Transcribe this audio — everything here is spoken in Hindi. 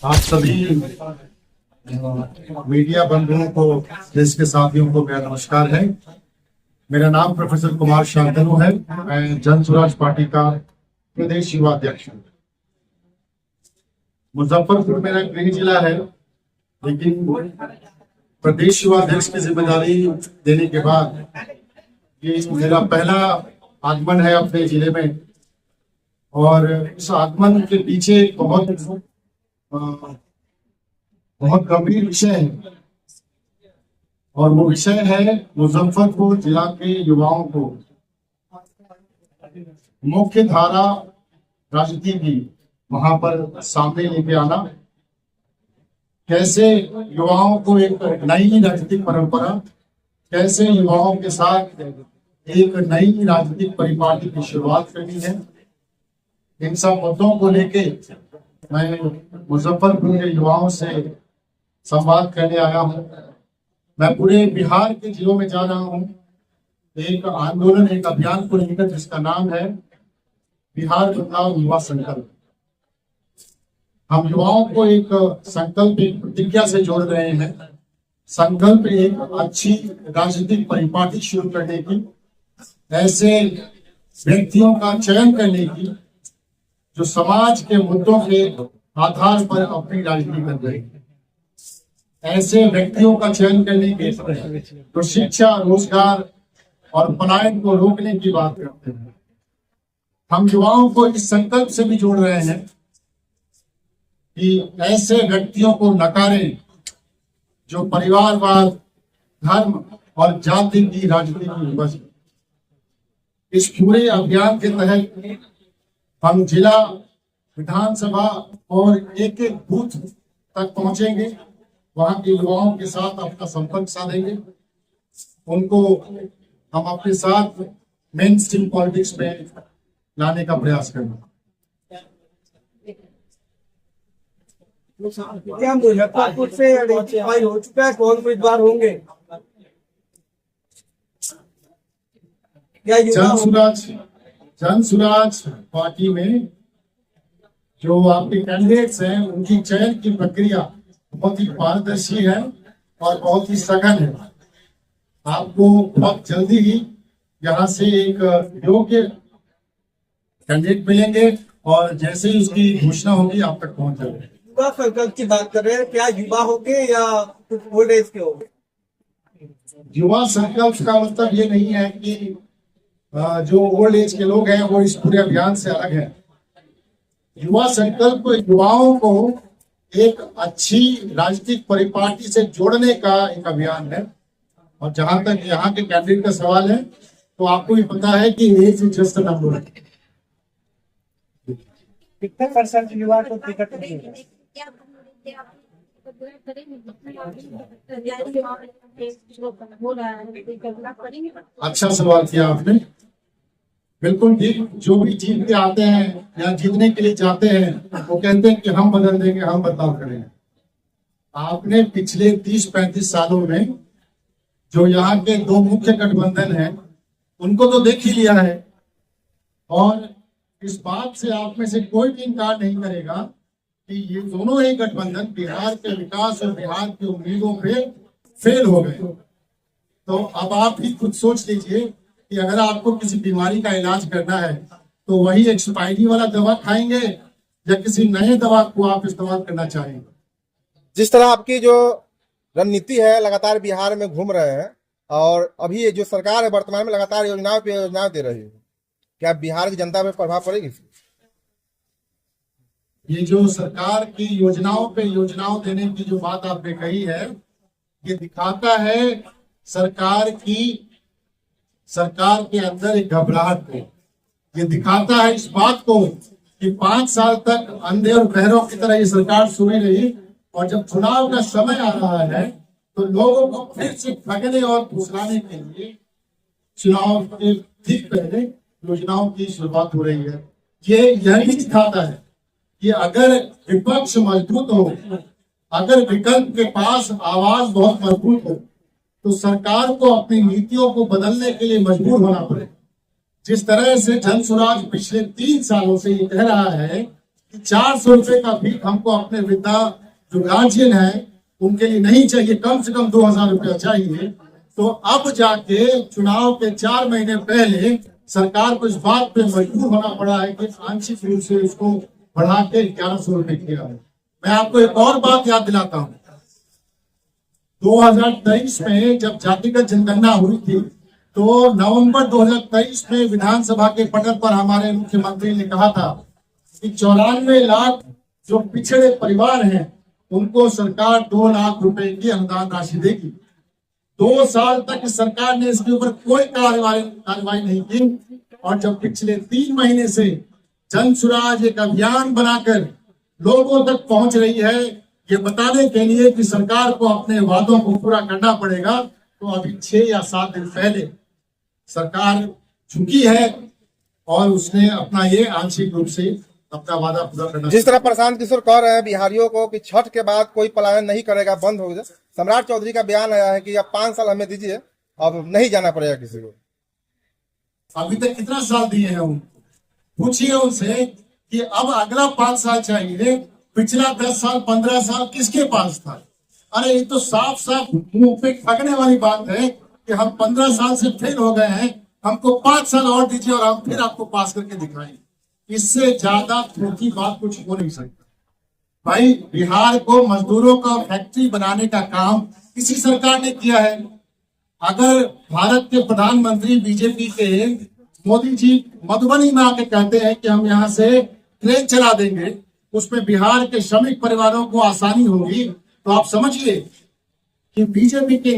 आप सभी मीडिया बंधुओं को, देश के साथियों को मेरा नमस्कार है। मेरा नाम प्रोफेसर कुमार शांतनु है। मैं जन स्वराज पार्टी का प्रदेश युवा अध्यक्ष हूँ। मुजफ्फरपुर मेरा गृह जिला है, लेकिन प्रदेश युवा अध्यक्ष की जिम्मेदारी देने के बाद ये मेरा पहला आगमन है अपने जिले में। और इस आगमन के पीछे बहुत गंभीर विषय है, और वो विषय है मुजफ्फरपुर जिला के युवाओं को मुख्य धारा राजनीति की वहां पर सामने लेके आना। कैसे युवाओं को एक नई राजनीतिक परंपरा, कैसे युवाओं के साथ एक नई राजनीतिक परिपाटी की शुरुआत करनी है, इन सब मुद्दों को लेके मैं मुजफ्फरपुर के युवाओं से संवाद करने आया हूँ। मैं पूरे बिहार के जिलों में जा रहा हूँ, एक आंदोलन, एक अभियान को लेकर, जिसका नाम है बिहार बदलाव युवा संकल्प। हम युवाओं को एक संकल्प, एक प्रतिज्ञा से जोड़ रहे हैं। संकल्प एक अच्छी राजनीतिक परिपाटी शुरू करने की, ऐसे व्यक्तियों का चयन करने की जो समाज के मुद्दों के आधार पर अपनी राजनीति कर रहे हैं, ऐसे व्यक्तियों का चयन करने के तो शिक्षा, रोजगार और पलायन को रोकने की बात करते हैं। हम युवाओं को इस संकल्प से भी जोड़ रहे हैं कि ऐसे व्यक्तियों को नकारें जो परिवारवाद, धर्म और जाति की राजनीति की उपज। इस पूरे अभियान के तहत हम जिला, विधानसभा और एक एक बूथ तक पहुंचेंगे, वहां के युवाओं के साथ अपना संपर्क साधेंगे, उनको हम अपने साथ मेन स्ट्रीम पॉलिटिक्स में लाने का प्रयास करेंगे। क्या मुजफ्फरपुर से आइडेंटिफाई हो चुका है कौन उम्मीदवार होंगे? जन स्वराज पार्टी में जो आपके कैंडिडेट्स हैं, उनकी चयन की प्रक्रिया बहुत ही पारदर्शी है और बहुत ही सघन है। आपको बहुत जल्दी ही यहाँ से एक योग्य कैंडिडेट मिलेंगे, और जैसे ही उसकी घोषणा होगी आप तक पहुंच जाएंगे। युवा संकल्प की बात कर रहे हैं, क्या युवा होंगे या कुछ ओल्ड एज के होंगे? युवा संकल्प का मतलब ये नहीं है कि जो ओल्ड एज के लोग हैं वो इस पूरे अभियान से अलग है। युवा संकल्प युवाओं को एक अच्छी राजनीतिक परिपाटी से जोड़ने का एक अभियान है। और जहां तक यहाँ के कैंडिडेट का सवाल है, तो आपको भी पता है कि age is just a number. कितने परसेंट युवा को टिकट मिलेगा? अच्छा सवाल किया आपने, बिल्कुल ठीक। जो भी जीत के आते हैं या जीतने के लिए जाते हैं, वो कहते हैं कि हम बदल देंगे, हम बदलाव करेंगे। आपने पिछले 30-35 सालों में जो यहाँ के दो मुख्य गठबंधन हैं, उनको तो देख ही लिया है, और इस बात से आप में से कोई भी इनकार नहीं करेगा कि ये दोनों ही गठबंधन बिहार के विकास और बिहार की उम्मीदों पे फेल हो गए। तो अब आप ही खुद सोच लीजिए कि अगर आपको किसी बीमारी का इलाज करना है, तो वही एक्सपायरी वाला दवा खाएंगे या किसी नए दवा को आप इस्तेमाल करना चाहेंगे? जिस तरह आपकी जो रणनीति है, लगातार बिहार में घूम रहे हैं, और अभी ये जो सरकार है वर्तमान में लगातार योजनाओं पे योजनाएं दे रही है, क्या बिहार की जनता पे प्रभाव पड़ेगी? ये जो सरकार की योजनाओं पे योजनाओं देने की जो बात आपने कही है, ये दिखाता है सरकार के अंदर एक घबराहट को। ये दिखाता है इस बात को कि 5 साल तक अंधे और बहरों की तरह ये सरकार सोई रही, और जब चुनाव का समय आ रहा है तो लोगों को फिर से ठगने और फुसलाने के लिए चुनाव के ठीक पहले योजनाओं की शुरुआत हो रही है। ये यही दिखाता है कि अगर विपक्ष मजबूत हो, अगर विकल्प के पास आवाज बहुत मजबूत हो, तो सरकार को अपनी नीतियों को बदलने के लिए मजबूर होना पड़े। जिस तरह से जन स्वराज पिछले 3 सालों से ये कह रहा है कि 400 रुपए का भीख हमको अपने वृद्धा जो गार्जियन है उनके लिए नहीं चाहिए, कम से कम 2000 रुपया चाहिए। तो अब जाके चुनाव के 4 महीने पहले सरकार को इस बात पे मजबूर होना पड़ा है कि आंशिक रूप से उसको बढ़ा के 1100 रुपए किया है। मैं आपको एक और बात याद दिलाता हूँ, 2023 में जब जातिगत जनगणना हुई थी तो नवंबर 2023 में विधानसभा के पटल पर हमारे मुख्यमंत्री ने कहा था कि 94 लाख जो पिछड़े परिवार हैं उनको सरकार 2 लाख रुपए की अनुदान राशि देगी। 2 साल तक सरकार ने इसके ऊपर कोई कार्रवाई नहीं की, और जब पिछले 3 महीने से जन सुराज एक अभियान बनाकर लोगों तक पहुंच रही है ये बताने के लिए कि सरकार को अपने वादों को पूरा करना पड़ेगा, तो अभी 6 या 7 दिन पहले सरकार झुकी है और उसने अपना ये आंशिक रूप से अपना वादा पूरा करना। जिस तरह प्रशांत किशोर कह रहे हैं बिहारियों को कि छठ के बाद कोई पलायन नहीं करेगा, बंद हो जाए, सम्राट चौधरी का बयान आया है कि अब 5 साल हमें दीजिए, अब नहीं जाना पड़ेगा किसी को। अभी तक कितना साल दिए हैं उनको, पूछिए उनसे कि अब अगला 5 साल चाहिए, पिछला 10 साल 15 साल किसके पास था? अरे ये तो साफ साफ मुंह पे ठगने वाली बात है कि हम 15 साल से फेल हो गए हैं, हमको 5 साल और दीजिए और हम फिर आपको पास करके दिखाएंगे। इससे ज्यादा धोखी बात कुछ हो नहीं सकता। भाई बिहार को मजदूरों का फैक्ट्री बनाने का काम इसी सरकार ने किया है। अगर भारत के प्रधानमंत्री बीजेपी के मोदी जी मधुबनी में आके कहते हैं कि हम यहाँ से ट्रेन चला देंगे, उसमें बिहार के श्रमिक परिवारों को आसानी होगी, तो आप समझिए कि बीजेपी के